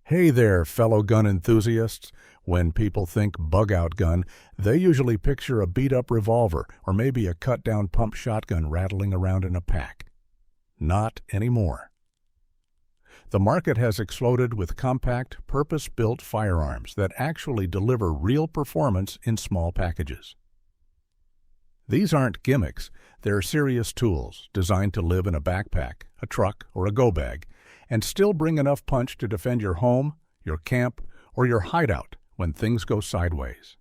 Hey there, fellow gun enthusiasts. When people think bug-out gun, they usually picture a beat-up revolver or maybe a cut-down pump shotgun rattling around in a pack. Not anymore. The market has exploded with compact, purpose-built firearms that actually deliver real performance in small packages. These aren't gimmicks, they're serious tools designed to live in a backpack, a truck, or a go bag, and still bring enough punch to defend your home, your camp, or your hideout when things go sideways.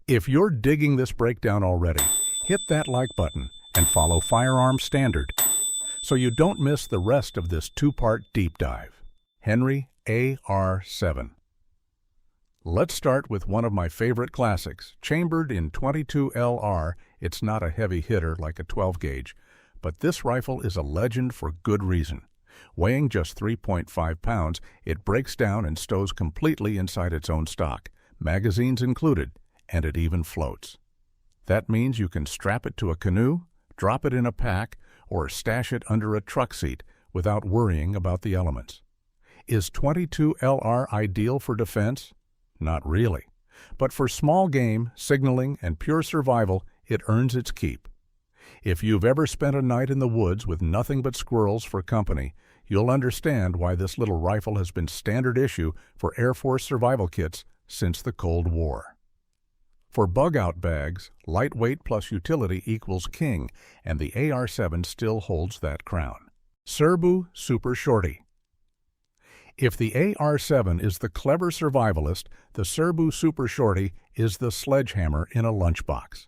If you're digging this breakdown already, hit that like button and follow Firearm Standard so you don't miss the rest of this two-part deep dive. Henry AR-7. Let's start with one of my favorite classics, chambered in .22 LR. It's not a heavy hitter like a 12 gauge, but this rifle is a legend for good reason. Weighing just 3.5 pounds, it breaks down and stows completely inside its own stock, magazines included, and it even floats. That means you can strap it to a canoe, drop it in a pack, or stash it under a truck seat without worrying about the elements. Is .22 LR ideal for defense? Not really. But for small game, signaling, and pure survival, it earns its keep. If you've ever spent a night in the woods with nothing but squirrels for company, you'll understand why this little rifle has been standard issue for Air Force survival kits since the Cold War. For bug-out bags, lightweight plus utility equals king, and the AR-7 still holds that crown. Serbu Super Shorty. If the AR-7 is the clever survivalist, the Serbu Super Shorty is the sledgehammer in a lunchbox.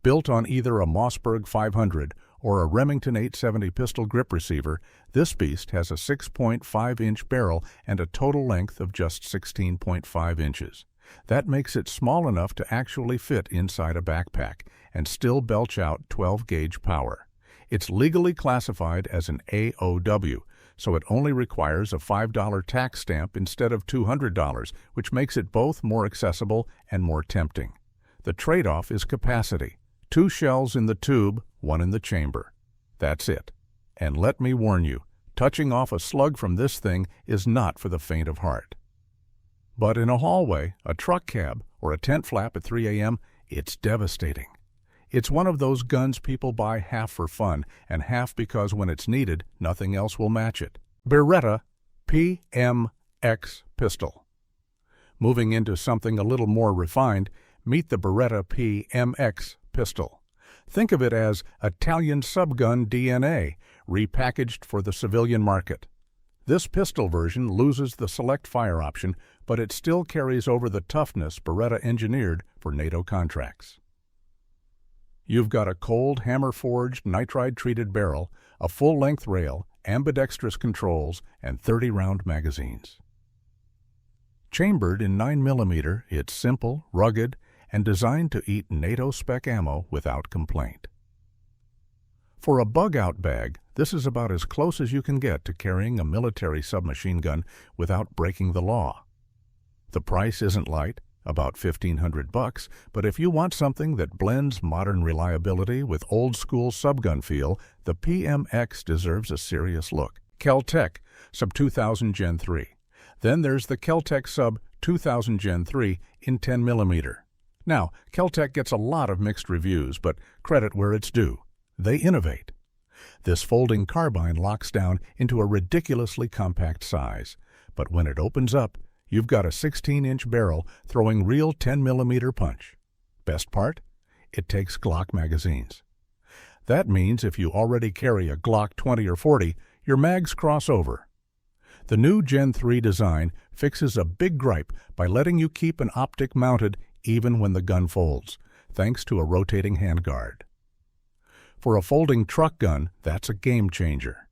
Built on either a Mossberg 500 or a Remington 870 pistol grip receiver, this beast has a 6.5-inch barrel and a total length of just 16.5 inches. That makes it small enough to actually fit inside a backpack and still belch out 12-gauge power. It's legally classified as an AOW, so it only requires a $5 tax stamp instead of $200, which makes it both more accessible and more tempting. The trade-off is capacity. 2 shells in the tube, 1 in the chamber. That's it. And let me warn you, touching off a slug from this thing is not for the faint of heart. But in a hallway, a truck cab, or a tent flap at 3 a.m., it's devastating. It's one of those guns people buy half for fun and half because when it's needed, nothing else will match it. Beretta PMX pistol. Moving into something a little more refined, meet the Beretta PMX pistol. Think of it as Italian subgun DNA, repackaged for the civilian market. This pistol version loses the select fire option, but it still carries over the toughness Beretta engineered for NATO contracts. You've got a cold, hammer-forged, nitride-treated barrel, a full-length rail, ambidextrous controls, and 30-round magazines. Chambered in 9mm, it's simple, rugged, and designed to eat NATO-spec ammo without complaint. For a bug-out bag, this is about as close as you can get to carrying a military submachine gun without breaking the law. The price isn't light, about $1,500, but if you want something that blends modern reliability with old-school subgun feel, the PMX deserves a serious look. Kel-Tec Sub 2000 Gen 3. Then there's the Kel-Tec Sub 2000 Gen 3 in 10mm. Now, Kel-Tec gets a lot of mixed reviews, but credit where it's due. They innovate. This folding carbine locks down into a ridiculously compact size, but when it opens up, you've got a 16-inch barrel throwing real 10mm punch. Best part? It takes Glock magazines. That means if you already carry a Glock 20 or 40, your mags cross over. The new Gen 3 design fixes a big gripe by letting you keep an optic mounted even when the gun folds, thanks to a rotating handguard. For a folding truck gun, that's a game changer.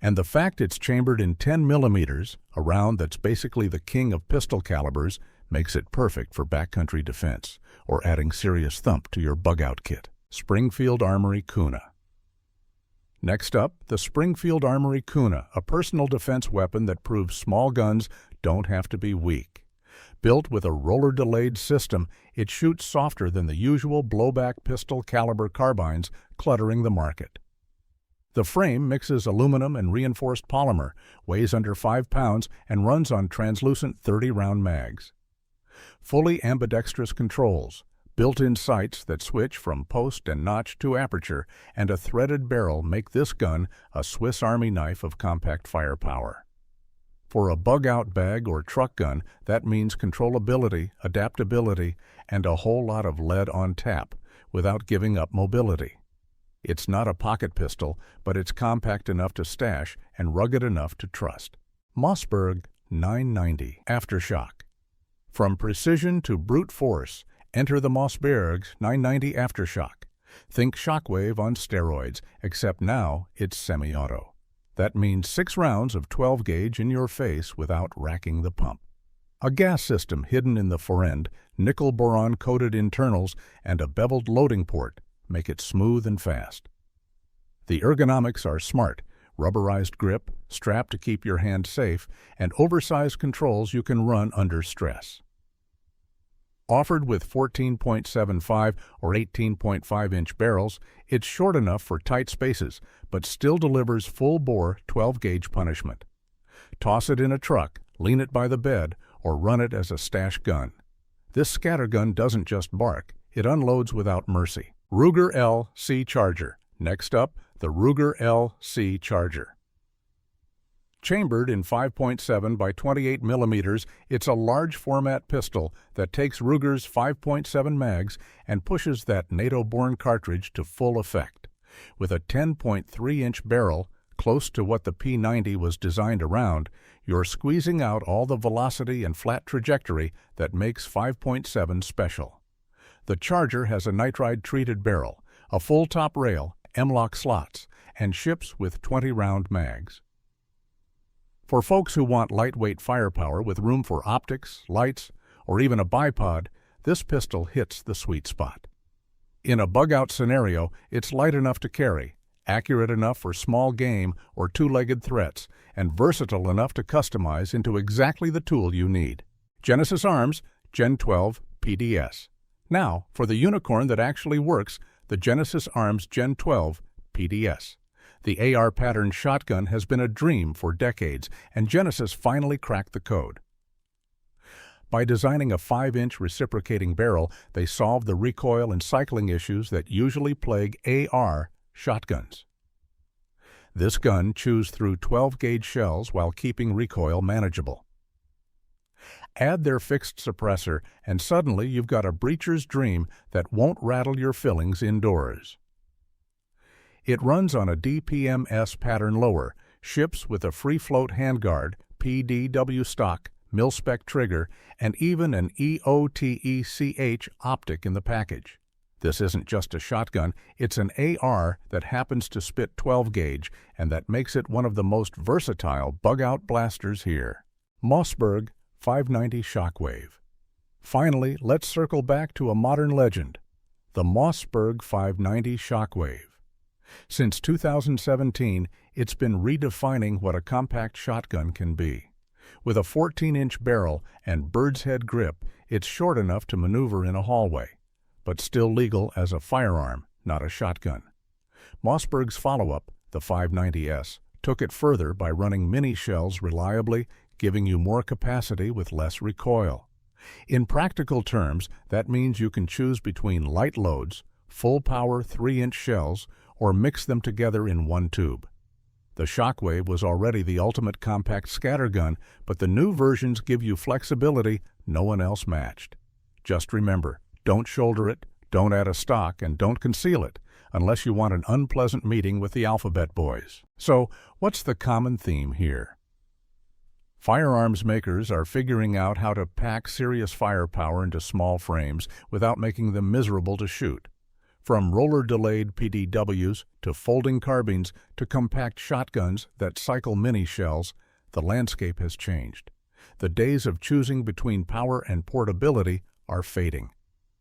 And the fact it's chambered in 10mm, a round that's basically the king of pistol calibers, makes it perfect for backcountry defense or adding serious thump to your bug-out kit. Springfield Armory Kuna. Next up, the Springfield Armory Kuna, a personal defense weapon that proves small guns don't have to be weak. Built with a roller-delayed system, it shoots softer than the usual blowback pistol caliber carbines cluttering the market. The frame mixes aluminum and reinforced polymer, weighs under 5 pounds, and runs on translucent 30-round mags. Fully ambidextrous controls, built-in sights that switch from post and notch to aperture, and a threaded barrel make this gun a Swiss Army knife of compact firepower. For a bug-out bag or truck gun, that means controllability, adaptability, and a whole lot of lead on tap, without giving up mobility. It's not a pocket pistol, but it's compact enough to stash and rugged enough to trust. Mossberg 990 Aftershock. From precision to brute force, enter the Mossberg's 990 Aftershock. Think Shockwave on steroids, except now it's semi-auto. That means 6 rounds of 12 gauge in your face without racking the pump. A gas system hidden in the forend, nickel-boron coated internals, and a beveled loading port make it smooth and fast. The ergonomics are smart, rubberized grip, strap to keep your hand safe, and oversized controls you can run under stress. Offered with 14.75 or 18.5-inch barrels, it's short enough for tight spaces, but still delivers full-bore 12-gauge punishment. Toss it in a truck, lean it by the bed, or run it as a stash gun. This scattergun doesn't just bark, it unloads without mercy. Ruger L-C Charger. Next up, the Ruger L-C Charger. Chambered in 5.7 by 28 millimeters, it's a large format pistol that takes Ruger's 5.7 mags and pushes that NATO-born cartridge to full effect. With a 10.3-inch barrel, close to what the P90 was designed around, you're squeezing out all the velocity and flat trajectory that makes 5.7 special. The Charger has a nitride-treated barrel, a full top rail, M-lock slots, and ships with 20-round mags. For folks who want lightweight firepower with room for optics, lights, or even a bipod, this pistol hits the sweet spot. In a bug-out scenario, it's light enough to carry, accurate enough for small game or two-legged threats, and versatile enough to customize into exactly the tool you need. Genesis Arms Gen 12 PDS. Now, for the unicorn that actually works, the Genesis Arms Gen 12 PDS. The AR pattern shotgun has been a dream for decades, and Genesis finally cracked the code. By designing a 5-inch reciprocating barrel, they solved the recoil and cycling issues that usually plague AR shotguns. This gun chews through 12-gauge shells while keeping recoil manageable. Add their fixed suppressor, and suddenly you've got a breacher's dream that won't rattle your fillings indoors. It runs on a DPMS pattern lower, ships with a free-float handguard, PDW stock, mil-spec trigger, and even an EOTECH optic in the package. This isn't just a shotgun, it's an AR that happens to spit 12-gauge, and that makes it one of the most versatile bug-out blasters here. Mossberg 590 Shockwave. Finally, let's circle back to a modern legend, the Mossberg 590 Shockwave. Since 2017, it's been redefining what a compact shotgun can be. With a 14-inch barrel and bird's head grip, it's short enough to maneuver in a hallway, but still legal as a firearm, not a shotgun. Mossberg's follow-up, the 590S, took it further by running mini shells reliably, giving you more capacity with less recoil. In practical terms, that means you can choose between light loads, full-power 3-inch shells, or mix them together in one tube. The Shockwave was already the ultimate compact scattergun, but the new versions give you flexibility no one else matched. Just remember, don't shoulder it, don't add a stock, and don't conceal it, unless you want an unpleasant meeting with the alphabet boys. So, what's the common theme here? Firearms makers are figuring out how to pack serious firepower into small frames without making them miserable to shoot. From roller-delayed PDWs to folding carbines to compact shotguns that cycle mini shells, the landscape has changed. The days of choosing between power and portability are fading.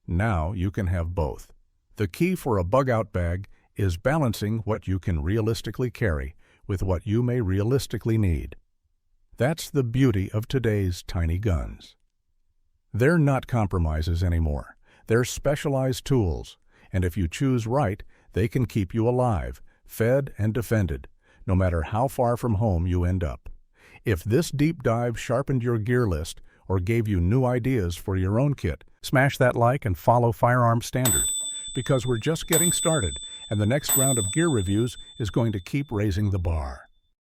Now you can have both. The key for a bug-out bag is balancing what you can realistically carry with what you may realistically need. That's the beauty of today's tiny guns. They're not compromises anymore. They're specialized tools, and if you choose right, they can keep you alive, fed and defended, no matter how far from home you end up. If this deep dive sharpened your gear list or gave you new ideas for your own kit, smash that like and follow Firearm Standard, because we're just getting started and the next round of gear reviews is going to keep raising the bar.